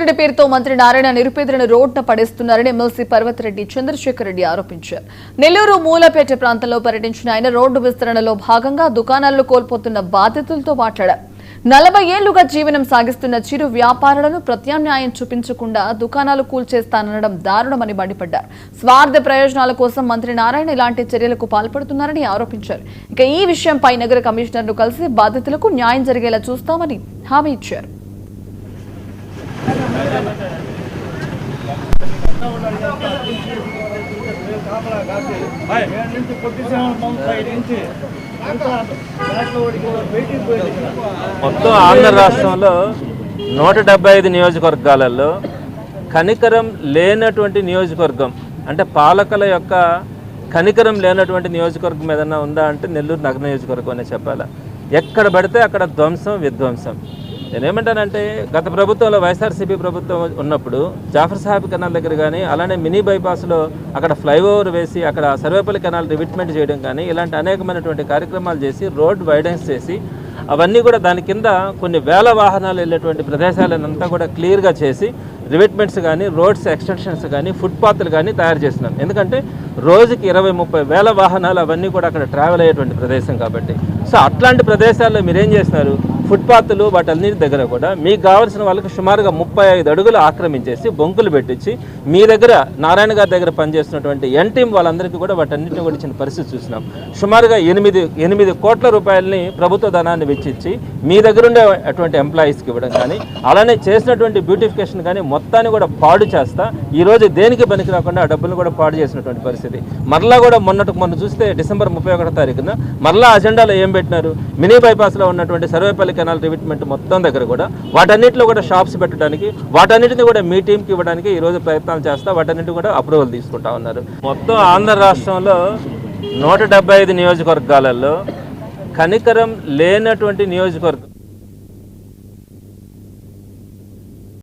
రెడ్డి పేరుతో మంత్రి నారాయణ నిరుపేదలను రోడ్డున పడేస్తున్నారని ఎమ్మెల్సీ పర్వతరెడ్డి చంద్రశేఖర్ రెడ్డి ఆరోపించారు. నెల్లూరు మూలపేట ప్రాంతంలో పర్యటించిన ఆయన రోడ్డు విస్తరణలో భాగంగా దుకాణాలను కోల్పోతున్న బాధితులతో మాట్లాడారు. 40 ఏళ్లుగా జీవనం సాగిస్తున్న చిరు వ్యాపారులను ప్రత్యామ్నాయం చూపించకుండా దుకాణాలు కూల్చేస్తానడం దారుణమని మండిపడ్డారు. స్వార్థ ప్రయోజనాల కోసం మంత్రి నారాయణ ఇలాంటి చర్యలకు పాల్పడుతున్నారని ఆరోపించారు. ఇక ఈ విషయంపై నగర కమిషనర్ను కలిసి బాధితులకు న్యాయం జరిగేలా చూస్తామని హామీ ఇచ్చారు. మొత్తం ఆంధ్ర రాష్ట్రంలో 175 నియోజకవర్గాలలో కనికరం లేనటువంటి నియోజకవర్గం అంటే పాలకుల యొక్క కనికరం లేనటువంటి నియోజకవర్గం ఏదైనా ఉందా అంటే నెల్లూరు నగర నియోజకవర్గం అనే చెప్పాలా. ఎక్కడ పడితే అక్కడ ధ్వంసం విధ్వంసం. నేనేమంటానంటే గత ప్రభుత్వంలో వైఎస్ఆర్సీపీ ప్రభుత్వం ఉన్నప్పుడు జాఫర్ సాహెబ్ కెనాల్ దగ్గర కానీ అలానే మినీ బైపాస్లో అక్కడ ఫ్లైఓవర్ వేసి అక్కడ సర్వేపల్లి కెనాల్ రివిట్మెంట్ చేయడం కానీ ఇలాంటి అనేకమైనటువంటి కార్యక్రమాలు చేసి రోడ్ వైడెన్స్ చేసి అవన్నీ కూడా దాని కింద కొన్ని వేల వాహనాలు వెళ్ళేటువంటి ప్రదేశాలనంతా కూడా క్లియర్గా చేసి రివిట్మెంట్స్ కానీ రోడ్స్ ఎక్స్టెన్షన్స్ కానీ ఫుట్పాత్లు కానీ తయారు చేస్తున్నాం. ఎందుకంటే రోజుకి 20-30 వేల వాహనాలు అవన్నీ కూడా అక్కడ ట్రావెల్ అయ్యేటువంటి ప్రదేశం కాబట్టి. సో అట్లాంటి ప్రదేశాల్లో మీరేం చేస్తున్నారు, ఫుట్పాత్లు వాటన్నిటి దగ్గర కూడా మీకు కావాల్సిన వాళ్ళకి సుమారుగా 35 అడుగులు ఆక్రమించేసి బొంకులు పెట్టించి మీ దగ్గర నారాయణ గారి దగ్గర పనిచేస్తున్నటువంటి టీం వాళ్ళందరికీ కూడా వాటన్నిటిని కూడా ఇచ్చిన పరిస్థితి చూసినాం. సుమారుగా 8 కోట్ల రూపాయలని ప్రభుత్వ ధనాన్ని వెచ్చించి మీ దగ్గర ఉండే అటువంటి ఎంప్లాయీస్కి ఇవ్వడం కానీ అలానే చేసినటువంటి బ్యూటిఫికేషన్ కానీ మొత్తాన్ని కూడా పాడు చేస్తా ఈరోజు దేనికి పనికి రాకుండా ఆ డబ్బులు కూడా పాడు చేసినటువంటి పరిస్థితి. మరలా కూడా మొన్న చూస్తే డిసెంబర్ 31వ తారీఖున మరలా అజెండాలో ఏం పెట్టినారు, మినీ బైపాస్లో ఉన్నటువంటి సర్వేపల్లి కెనాల్ రివిట్మెంట్ మొత్తం దగ్గర కూడా వాటన్నిటిలో కూడా షాప్స్ పెట్టడానికి వాటన్నిటిని కూడా మీ టీంకి ఇవ్వడానికి ఈరోజు ప్రయత్నాలు చేస్తా వాటన్నిటి కూడా అప్రూవల్ తీసుకుంటా ఉన్నారు. మొత్తం ఆంధ్ర రాష్ట్రంలో 175 నియోజకవర్గాలలో కనికరం లేనటువంటి నియోజకవర్గం